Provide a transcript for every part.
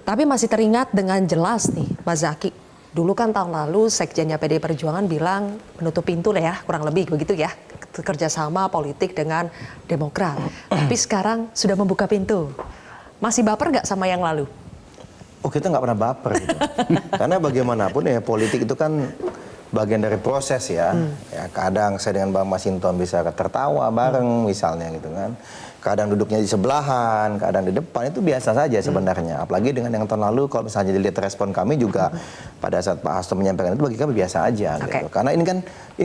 Tapi masih teringat dengan jelas nih, Mas Zaky. Dulu kan tahun lalu sekjennya PDI Perjuangan bilang menutup pintu lah ya, kurang lebih begitu ya, kerjasama politik dengan Demokrat. Tapi sekarang sudah membuka pintu. Masih baper nggak sama yang lalu? Oh, kita nggak pernah baper gitu. Karena bagaimanapun ya politik itu kan bagian dari proses ya. Ya kadang saya dengan Bang Masinton bisa tertawa bareng misalnya gitu kan. Kadang duduknya di sebelahan, kadang di depan, itu biasa saja sebenarnya. Apalagi dengan yang tahun lalu kalau misalnya dilihat respon kami juga pada saat Pak Hasto menyampaikan itu bagi kami biasa aja gitu. Karena ini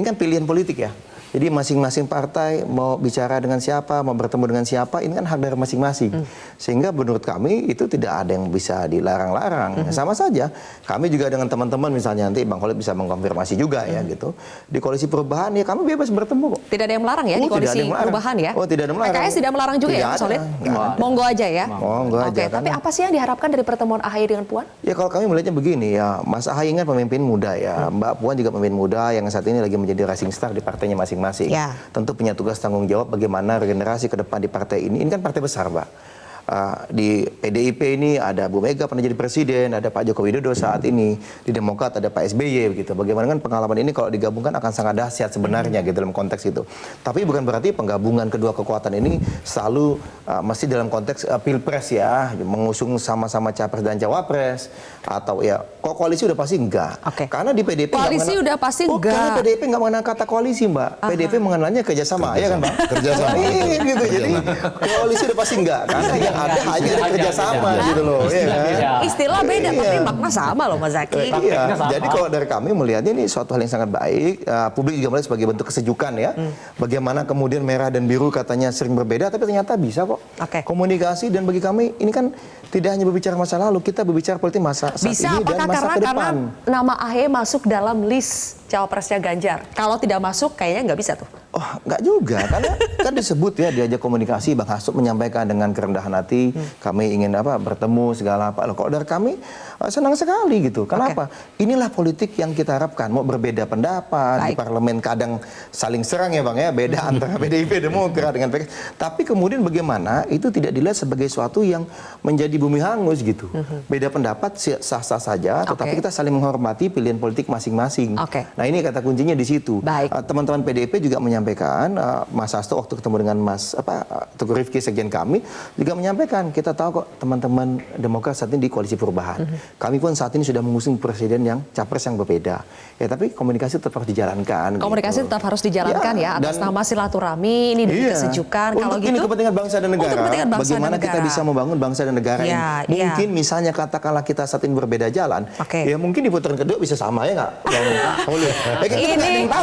kan pilihan politik ya. Jadi masing-masing partai mau bicara dengan siapa, mau bertemu dengan siapa, ini kan hak dari masing-masing. Sehingga menurut kami itu tidak ada yang bisa dilarang-larang. Sama saja, kami juga dengan teman-teman misalnya nanti Bang Khalid bisa mengkonfirmasi juga ya gitu. Di koalisi perubahan ya kami bebas bertemu kok. Tidak ada yang melarang ya di koalisi perubahan ya? Oh, tidak ada yang melarang. PKS tidak melarang juga ya Mas Khalid? Monggo aja ya? Monggo aja. Tapi apa sih yang diharapkan dari pertemuan AHY dengan Puan? Ya kalau kami melihatnya begini ya, Mas AHY kan pemimpin muda ya, Mbak Puan juga pemimpin muda yang saat ini lagi menjadi rising star di partainya masing-masing. Ya. Tentu punya tugas tanggung jawab bagaimana regenerasi ke depan di partai ini. Ini kan partai besar, Mbak. Di PDIP ini ada Bu Mega pernah jadi presiden, ada Pak Joko Widodo saat ini, di Demokrat ada Pak SBY begitu. Bagaimana kan pengalaman ini kalau digabungkan akan sangat dahsyat sebenarnya gitu dalam konteks itu. Tapi bukan berarti penggabungan kedua kekuatan ini selalu mesti dalam konteks pilpres ya, mengusung sama-sama capres dan cawapres atau ya kok koalisi udah pasti enggak. Karena di PDIP koalisi udah pasti enggak. Karena PDIP nggak mengenal kata koalisi, Mbak. PDIP mengenalnya kerjasama, ya kan, Bang? Kerjasama. Gitu. Jadi koalisi udah pasti enggak. Karena yang ada hanya kerjasama gitu loh. Istilah beda tapi makna sama loh Mas Zaky. Iya. Jadi kalau dari kami melihatnya ini suatu hal yang sangat baik. Publik juga melihat sebagai bentuk kesejukan ya. Bagaimana kemudian merah dan biru katanya sering berbeda, tapi ternyata bisa kok. Komunikasi, dan bagi kami ini kan tidak hanya berbicara masa lalu, kita berbicara politik masa saat bisa, ini dan masa ke depan. Karena nama AHY masuk dalam list cawapresnya Ganjar. Kalau tidak masuk kayaknya nggak bisa tuh. Oh, nggak juga, karena kan disebut ya diajak komunikasi, Bang Hasto menyampaikan dengan kerendahan hati, kami ingin bertemu segala apa. Loh, kalau dari kami senang sekali gitu. Kenapa? Inilah politik yang kita harapkan. Mau berbeda pendapat di parlemen kadang saling serang ya Bang ya, beda antara PDIP Demokrat dengan PKS. Tapi kemudian bagaimana itu tidak dilihat sebagai suatu yang menjadi bumi hangus gitu. Beda pendapat sah-sah saja, tetapi kita saling menghormati pilihan politik masing-masing. Nah, ini kata kuncinya di situ. Teman-teman PDIP juga menyampaikan, Mas Hasto waktu ketemu dengan Mas Teguh Rifki sekjen kami juga menyampaikan, kita tahu kok teman-teman Demokrat saat ini di koalisi perubahan. Kami pun saat ini sudah mengusung presiden yang capres yang berbeda. Ya, tapi komunikasi tetap harus dijalankan. Komunikasi tetap harus dijalankan ya atas nama silaturahmi ini demi kesejukan. Kalau untuk ini kepentingan bangsa dan negara. Bagaimana kita bisa membangun bangsa dan negara ini? Mungkin misalnya katakanlah kita saat ini berbeda jalan, ya mungkin di putaran kedua bisa sama ya nggak?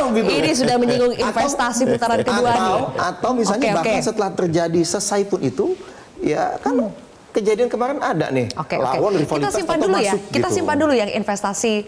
Ini sudah menyinggung investasi putaran kedua nih. Atau misalnya bahkan setelah terjadi selesai pun itu, ya kan kejadian kemarin ada nih. Lawan rivalitas kita simpan dulu ya. Kita simpan dulu yang investasi